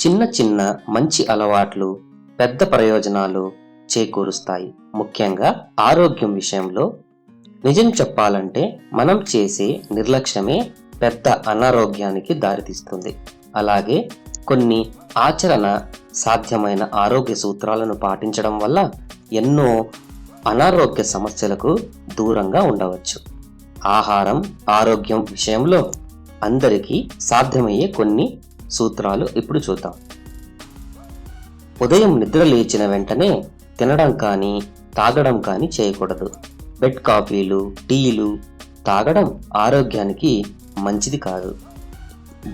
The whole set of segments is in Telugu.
చిన్న చిన్న మంచి అలవాట్లు పెద్ద ప్రయోజనాలు చేకూరుస్తాయి. ముఖ్యంగా ఆరోగ్యం విషయంలో నిజం చెప్పాలంటే మనం చేసే నిర్లక్ష్యమే పెద్ద అనారోగ్యానికి దారితీస్తుంది. అలాగే కొన్ని ఆచరణ సాధ్యమైన ఆరోగ్య సూత్రాలను పాటించడం వల్ల ఎన్నో అనారోగ్య సమస్యలకు దూరంగా ఉండవచ్చు. ఆహారం ఆరోగ్యం విషయంలో అందరికీ సాధ్యమయ్యే కొన్ని సూత్రాలు ఇప్పుడు చూద్దాం. ఉదయం నిద్ర లేచిన వెంటనే తినడం కానీ తాగడం కానీ చేయకూడదు. బెడ్ కాఫీలు టీలు తాగడం ఆరోగ్యానికి మంచిది కాదు.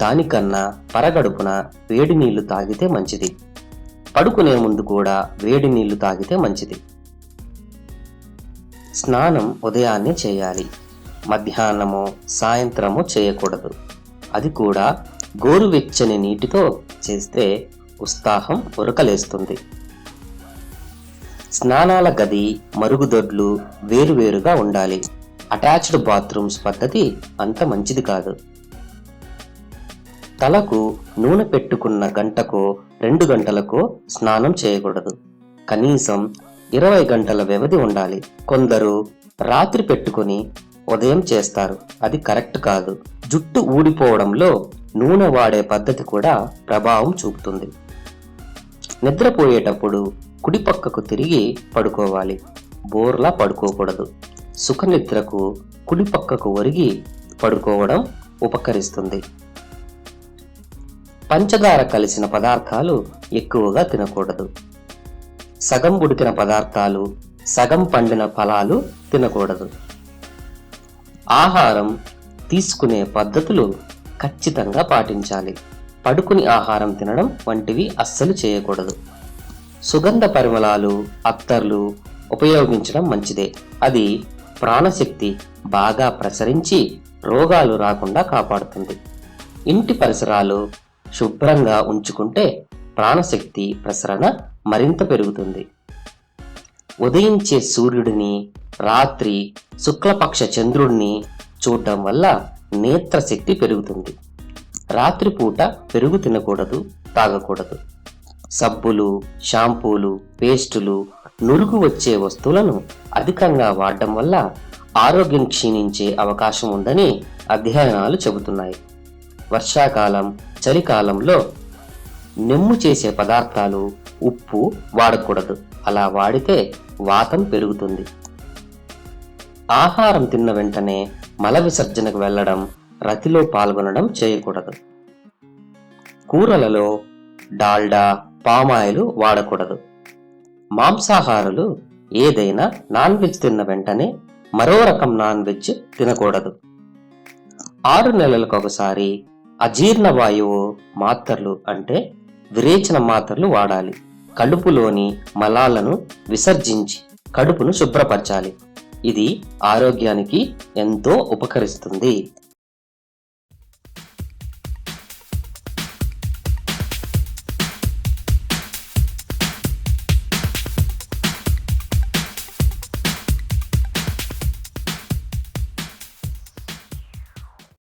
దానికన్నా పరగడుపున వేడి నీళ్లు తాగితే మంచిది. పడుకునే ముందు కూడా వేడి నీళ్లు తాగితే మంచిది. స్నానం ఉదయాన్నే చేయాలి. మధ్యాహ్నమో సాయంత్రమో చేయకూడదు. అది కూడా గోరువెచ్చని నీటితో చేస్తే ఉత్సాహం ఉరకలేస్తుంది. స్నానాల గది మరుగుదొడ్లు వేరువేరుగా ఉండాలి. అటాచ్డ్ బాత్రూమ్స్ పద్ధతి అంత మంచిది కాదు. తలకు నూనె పెట్టుకున్న గంటకో 2 గంటలకో స్నానం చేయకూడదు. కనీసం 20 గంటల వ్యవధి ఉండాలి. కొందరు రాత్రి పెట్టుకుని ఉదయం చేస్తారు. అది కరెక్ట్ కాదు. జుట్టు ఊడిపోవడంలో నూనె వాడే పద్ధతి కూడా ప్రభావం చూపుతుంది. నిద్రపోయేటప్పుడు కుడి పక్కకు తిరిగి పడుకోవాలి. బోర్లా పడుకోకూడదు. సుఖనిద్రకు కుడి పక్కకు ఒరిగి పడుకోవడం ఉపకరిస్తుంది. పంచదార కలిసిన పదార్థాలు ఎక్కువగా తినకూడదు. సగం ఉడికిన పదార్థాలు సగం పండిన ఫలాలు తినకూడదు. ఆహారం తీసుకునే పద్ధతులు ఖచ్చితంగా పాటించాలి. పడుకుని ఆహారం తినడం వంటివి అస్సలు చేయకూడదు. సుగంధ పరిమళాలు అత్తర్లు ఉపయోగించడం మంచిదే. అది ప్రాణశక్తి బాగా ప్రసరించి రోగాలు రాకుండా కాపాడుతుంది. ఇంటి పరిసరాలు శుభ్రంగా ఉంచుకుంటే ప్రాణశక్తి ప్రసరణ మరింత పెరుగుతుంది. ఉదయించే సూర్యుడిని రాత్రి శుక్లపక్ష చంద్రుడిని చూడటం వల్ల నేత్రశక్తి పెరుగుతుంది. రాత్రిపూట పెరుగు తినకూడదు, తాగకూడదు. సబ్బులు షాంపూలు పేస్టులు నురుగు వచ్చే వస్తువులను అధికంగా వాడడం వల్ల ఆరోగ్యం క్షీణించే అవకాశం ఉందని అధ్యయనాలు చెబుతున్నాయి. వర్షాకాలం చలికాలంలో నెమ్ము చేసే పదార్థాలు ఉప్పు వాడకూడదు. అలా వాడితే వాతం పెరుగుతుంది. ఆహారం తిన్న వెంటనే మల విసర్జనకు వెళ్ళడం రతిలో పాల్గొనడం చేయకూడదు. కూరలలో డాల్డా పామాయిల్ వాడకూడదు. మాంసాహారులు ఏదైనా నాన్ వెజ్ తిన్న వెంటనే మరో రకం నాన్ వెజ్ తినకూడదు. 6 నెలలకు ఒకసారి అజీర్ణ వాయువు మాత్రలు అంటే విరేచన మాత్రలు వాడాలి. కడుపులోని మలాలను విసర్జించి కడుపును శుభ్రపరచాలి. ఇది ఆరోగ్యానికి ఎంతో ఉపకరిస్తుంది.